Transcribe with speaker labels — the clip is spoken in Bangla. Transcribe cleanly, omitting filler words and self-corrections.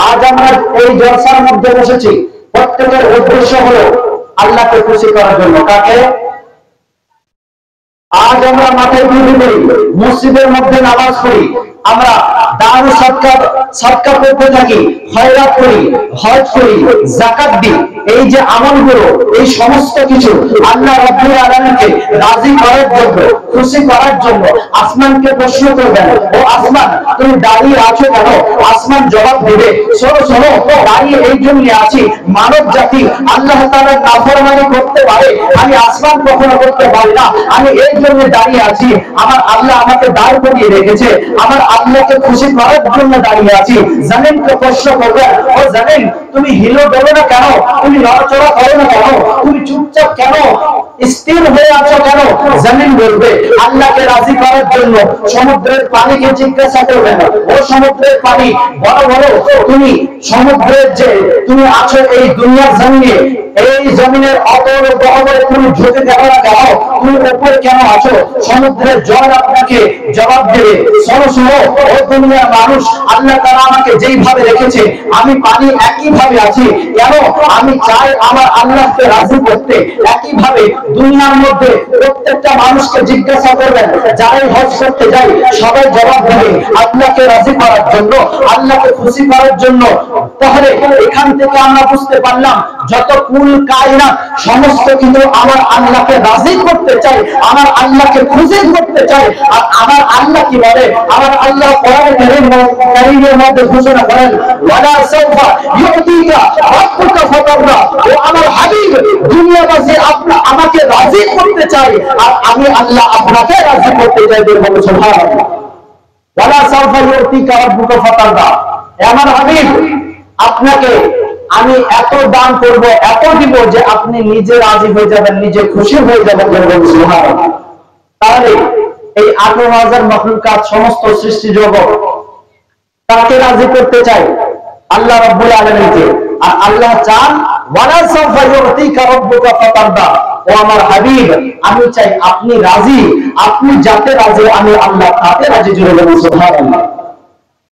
Speaker 1: আজ আমরা এই জলসার মধ্যে বসেছি, প্রত্যেকের উদ্দেশ্য হলো আল্লাহকে খুশি করার জন্য। কাকে? আজ আমরা মাথায় টুপি পরি, মসজিদের মধ্যে নামাজ পড়ি, আমরা দান সদকা করতে থাকি, খয়রাত করি, হজ করি, যাকাত দিই। এই যে আমলগুলো, এই সমস্ত কিছু আল্লাহ রাব্বুল আলামিনকে রাজি করার জন্য, খুশি করার জন্য। আসমানকে প্রশ্ন করবেন, ও আসমান তুমি দাঁড়িয়ে আছো কেন? আসমান জবাব দেবে, শোনো শোনো, দাঁড়িয়ে এই জন্য আছি, মানব জাতি আল্লাহ তাআলার নাফরমানি করতে পারে, আমি আসমান কখনো করতে পারি না, আমি এই জন্য দাঁড়িয়ে আছি। আমার আল্লাহ আমাকে দাঁড় করিয়ে রেখেছে, আমার আল্লাহকে খুশি করার জন্য দাঁড়িয়ে আছি। জানেনকে প্রশ্ন করবেন, ও জানেন তুমি হিলো দেবে না কেন? তুমি নড়াচড়া করো না কেন? তুমি চুপচাপ কেন স্থির হয়ে আছো কেন? জামিন বলবে আল্লাহকে রাজি করার জন্য সমুদ্রের পানিকে জিজ্ঞাসা করবে না, ও সমুদ্রের পানি বড় বড়, তুমি সমুদ্রের যে তুমি আছো এই দুনিয়ার জমিনে, এই জমিনের অতল গহবরে তুমি ঝুঁকে যাবে না কেন? তুমি উপরে কেন আছো? সমুদ্রের জল আপনাকে জবাব দেবে, শোনো শোনো ও দুনিয়ার মানুষ, আল্লাহ তাআলা আমাকে যেইভাবে রেখেছে আমি পানি একইভাবে আছি। কেন? আমি চাই আমার আল্লাহকে রাজি করতে। একইভাবে দুনিয়ার মধ্যে প্রত্যেকটা মানুষকে জিজ্ঞাসা করবেন, যারাই হজ করতে যায় সবাই জবাব দেবে আল্লাহকে রাজি করার জন্য, আল্লাহকে খুশি করার জন্য। তাহলে এখান থেকে আমরা বুঝতে পারলাম যত কুল কায়নাত সমস্ত কিছু আমার আল্লাহকে রাজি করতে চাই, আমার আল্লাহকে খুশি করতে চাই। আর আমার আল্লাহ কি বলে? আমার আল্লাহ কোরআনে কারীমের মধ্যে ঘোষণা করেন, ওয়ালা সাউফা ইউতিকা রাব্বুকা ফাতারদা। ও আমার হাবিব, দুনিয়াবাসী আমাকে রাজি করতে চাই, আর আমি আল্লাহ আপনাকে রাজি করতে চাই। বলুন সুবহানাল্লাহ। ওয়ালা সাউফা ইউতিকা রাব্বুকা ফাতারদা। আমার হাবিব, আপনাকে আমি এত দান করব, এত দিব যে আপনি নিজে রাজি হয়ে যাবেন, নিজে খুশি হয়ে যাবেন। বলুন সুবহানাল্লাহ। তাহলে এই 18,000 মাখলুকাত, সমস্ত সৃষ্টি জগৎ তাকে রাজি করতে চাই, আল্লাহ রাব্বুল আলামিনকে। আর আল্লাহ চান ওয়ালা সাউফা ইউতিকা রাব্বুকা ফাতারদা। ও আমার হাবিব, আমি চাই আপনি রাজি, আপনি যাতে রাজি আমি আল্লাহ তাতে রাজি। জোরে বলুন সুবহানাল্লাহ।